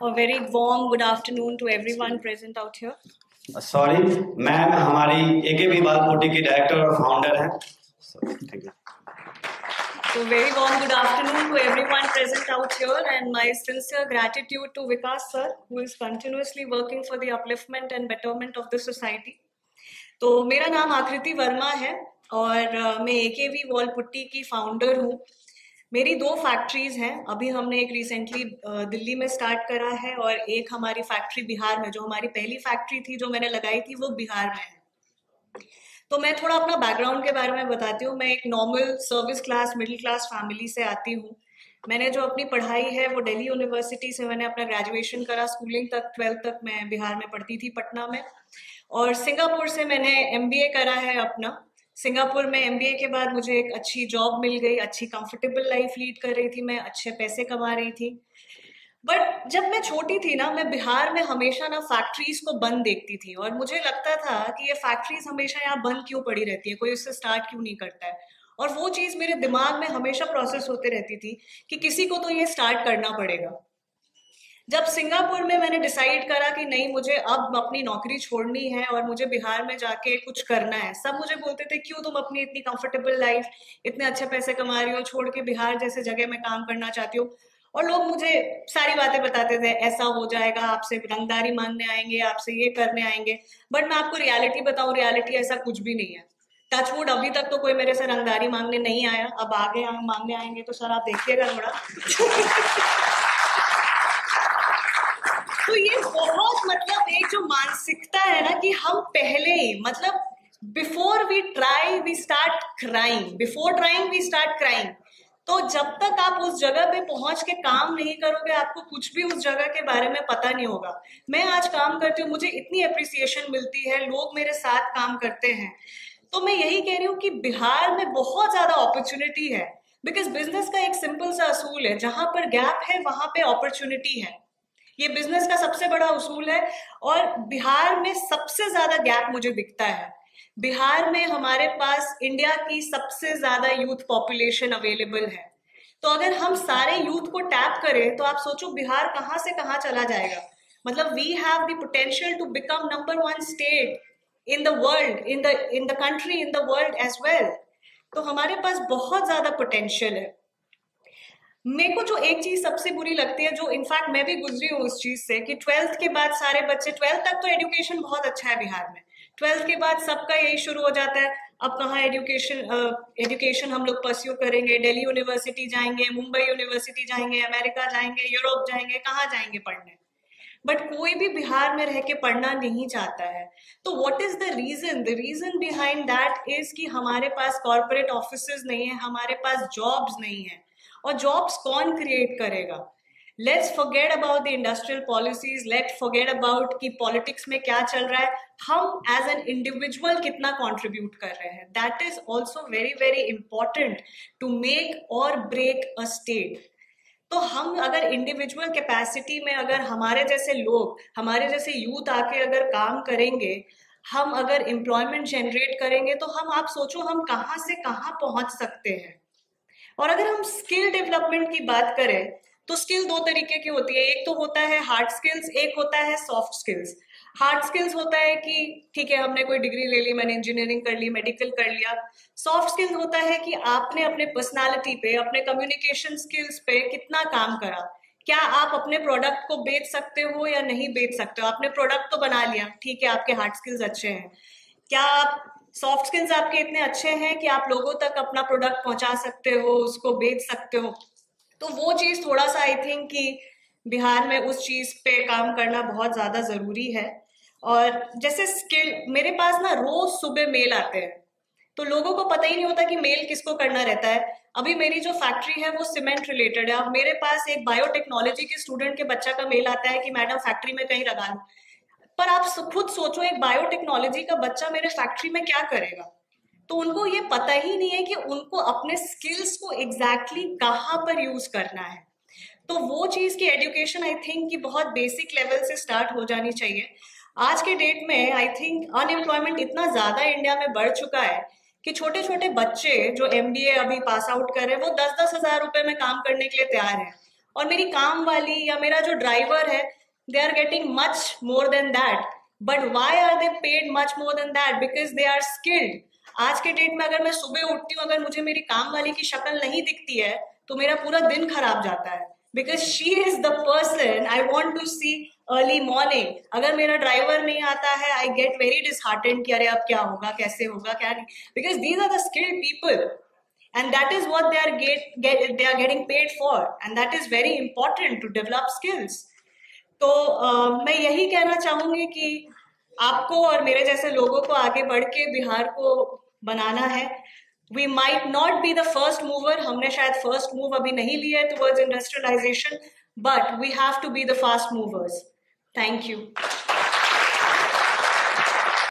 A very warm good afternoon to everyone present out here. Sorry ma'am, हमारी AKB वालपुट्टी की director और founder हैं। Thank you. So very warm good afternoon to everyone present out here, and my sincere gratitude to Vikas sir, who is continuously working for the upliftment and betterment of the society. तो मेरा नाम आकृति वर्मा है और मैं AKB वालपुट्टी की founder हूँ। मेरी 2 फैक्ट्रीज हैं। अभी हमने एक रिसेंटली दिल्ली में स्टार्ट करा है और एक हमारी फैक्ट्री बिहार में, जो हमारी पहली फैक्ट्री थी जो मैंने लगाई थी, वो बिहार में है। तो मैं थोड़ा अपना बैकग्राउंड के बारे में बताती हूँ। मैं एक normal service class middle class family से आती हूँ। मैंने जो अपनी पढ़ाई है वो दिल्ली यूनिवर्सिटी से मैंने अपना ग्रेजुएशन करा। स्कूलिंग तक 12th तक मैं बिहार में पढ़ती थी, पटना में। और सिंगापुर से मैंने MBA करा है अपना। सिंगापुर में MBA के बाद मुझे एक अच्छी जॉब मिल गई, अच्छी कंफर्टेबल लाइफ लीड कर रही थी मैं, अच्छे पैसे कमा रही थी। बट जब मैं छोटी थी ना, मैं बिहार में हमेशा ना फैक्ट्रीज को बंद देखती थी और मुझे लगता था कि ये फैक्ट्रीज हमेशा यहाँ बंद क्यों पड़ी रहती है, कोई उससे स्टार्ट क्यों नहीं करता है। और वो चीज मेरे दिमाग में हमेशा प्रोसेस होते रहती थी कि किसी को तो ये स्टार्ट करना पड़ेगा। जब सिंगापुर में मैंने डिसाइड करा कि नहीं, मुझे अब अपनी नौकरी छोड़नी है और मुझे बिहार में जाके कुछ करना है। सब मुझे बोलते थे, क्यों तुम अपनी इतनी कंफर्टेबल लाइफ, इतने अच्छे पैसे कमा रही हो, छोड़ के बिहार जैसे जगह में काम करना चाहती हो। और लोग मुझे सारी बातें बताते थे, ऐसा हो जाएगा, आपसे रंगदारी मांगने आएंगे, आपसे ये करने आएंगे। बट मैं आपको रियलिटी बताऊं, रियलिटी ऐसा कुछ भी नहीं है। टचवुड, अभी तक तो कोई मेरे से रंगदारी मांगने नहीं आया। अब आगे मांगने आएंगे तो सर आप देखिएगा थोड़ा। तो ये बहुत मतलब एक जो मानसिकता है ना कि हम पहले ही मतलब before we try we start crying, before trying we start crying. तो जब तक आप उस जगह पे पहुंच के काम नहीं करोगे, आपको कुछ भी उस जगह के बारे में पता नहीं होगा। मैं आज काम करती हूँ, मुझे इतनी अप्रिसिएशन मिलती है, लोग मेरे साथ काम करते हैं। तो मैं यही कह रही हूँ कि बिहार में बहुत ज्यादा अपॉर्चुनिटी है। बिकॉज बिजनेस का एक सिंपल सा असूल है, जहां पर गैप है वहां पे अपॉर्चुनिटी है। ये बिजनेस का सबसे बड़ा उसूल है और बिहार में सबसे ज्यादा गैप मुझे दिखता है। बिहार में हमारे पास इंडिया की सबसे ज्यादा यूथ पॉपुलेशन अवेलेबल है। तो अगर हम सारे यूथ को टैप करें तो आप सोचो बिहार कहाँ से कहाँ चला जाएगा। मतलब we have the potential to become number 1 state in the world, in the country, in the world as well. तो हमारे पास बहुत ज्यादा पोटेंशियल है। मेरे को जो एक चीज सबसे बुरी लगती है, जो इनफैक्ट मैं भी गुजरी हूँ उस चीज से, कि 12th के बाद सारे बच्चे, 12th तक तो एजुकेशन बहुत अच्छा है बिहार में, 12th के बाद सबका यही शुरू हो जाता है, अब कहाँ एजुकेशन हम लोग परस्यू करेंगे, दिल्ली यूनिवर्सिटी जाएंगे, मुंबई यूनिवर्सिटी जाएंगे, अमेरिका जाएंगे, यूरोप जाएंगे, कहाँ जाएंगे पढ़ने। बट कोई भी बिहार में रह के पढ़ना नहीं चाहता है। तो what is the reason? The reason behind that is कि हमारे पास कॉर्पोरेट ऑफिसेज नहीं है, हमारे पास जॉब्स नहीं है। और जॉब्स कौन क्रिएट करेगा? Let's forget about the industrial policies, let's forget about कि पॉलिटिक्स में क्या चल रहा है, हम एज एन इंडिविजुअल कितना कंट्रीब्यूट कर रहे हैं। That is also very very important to make और ब्रेक अ स्टेट। तो हम अगर इंडिविजुअल कैपेसिटी में, अगर हमारे जैसे लोग, हमारे जैसे यूथ आके अगर काम करेंगे, हम अगर एम्प्लॉयमेंट जनरेट करेंगे, तो हम, आप सोचो हम कहाँ से कहाँ पहुंच सकते हैं। और अगर हम स्किल डेवलपमेंट की बात करें तो स्किल 2 तरीके की होती है। एक तो होता है हार्ड स्किल्स, एक होता है सॉफ्ट स्किल्स। हार्ड स्किल्स होता है कि ठीक है, हमने कोई डिग्री ले ली, मैंने इंजीनियरिंग कर ली, मेडिकल कर लिया। सॉफ्ट स्किल्स होता है कि आपने अपने पर्सनालिटी पे, अपने कम्युनिकेशन स्किल्स पे कितना काम करा। क्या आप अपने प्रोडक्ट को बेच सकते हो या नहीं बेच सकते हो? आपने प्रोडक्ट तो बना लिया, ठीक है, आपके हार्ड स्किल्स अच्छे हैं। क्या आप, सॉफ्ट स्किल्स आपके इतने अच्छे हैं कि आप लोगों तक अपना प्रोडक्ट पहुंचा सकते हो, उसको बेच सकते हो? तो वो चीज थोड़ा सा आई थिंक कि बिहार में उस चीज पे काम करना बहुत ज्यादा जरूरी है। और जैसे स्किल, मेरे पास ना रोज सुबह मेल आते हैं, तो लोगों को पता ही नहीं होता कि मेल किसको करना रहता है। अभी मेरी जो फैक्ट्री है वो सीमेंट रिलेटेड है। अब मेरे पास एक बायोटेक्नोलॉजी के स्टूडेंट के बच्चा का मेल आता है कि मैडम फैक्ट्री में कहीं लगा लो। पर आप खुद सोचो, एक बायोटेक्नोलॉजी का बच्चा मेरे फैक्ट्री में क्या करेगा? तो उनको ये पता ही नहीं है कि उनको अपने स्किल्स को एग्जैक्टली कहाँ पर यूज करना है। तो वो चीज की एजुकेशन आई थिंक कि बहुत बेसिक लेवल से स्टार्ट हो जानी चाहिए। आज के डेट में आई थिंक अनएम्प्लॉयमेंट इतना ज्यादा इंडिया में बढ़ चुका है कि छोटे छोटे बच्चे जो MBA अभी पास आउट कर रहे हैं, वो 10-10 हजार रुपए में काम करने के लिए तैयार है। और मेरी काम वाली या मेरा जो ड्राइवर है, they are getting much more than that. But why are they paid much more than that? Because they are skilled. आज के डेट में अगर मैं सुबह उठती हूँ, अगर मुझे मेरी काम वाली की शक्ल नहीं दिखती है तो मेरा पूरा दिन खराब जाता है. Because she is the person I want to see early morning. अगर मेरा ड्राइवर नहीं आता है, आई गेट वेरी डिसहार्टेंड कि अरे अब क्या होगा, कैसे होगा, क्या नहीं. Because these are the skilled people and that is what they are getting paid for, and that is very important to develop skills. तो मैं यही कहना चाहूंगी कि आपको और मेरे जैसे लोगों को आगे बढ़ के बिहार को बनाना है. We might not be the first mover, हमने शायद first move अभी नहीं लिया है towards industrialization, but we have to be the fast movers. Thank you.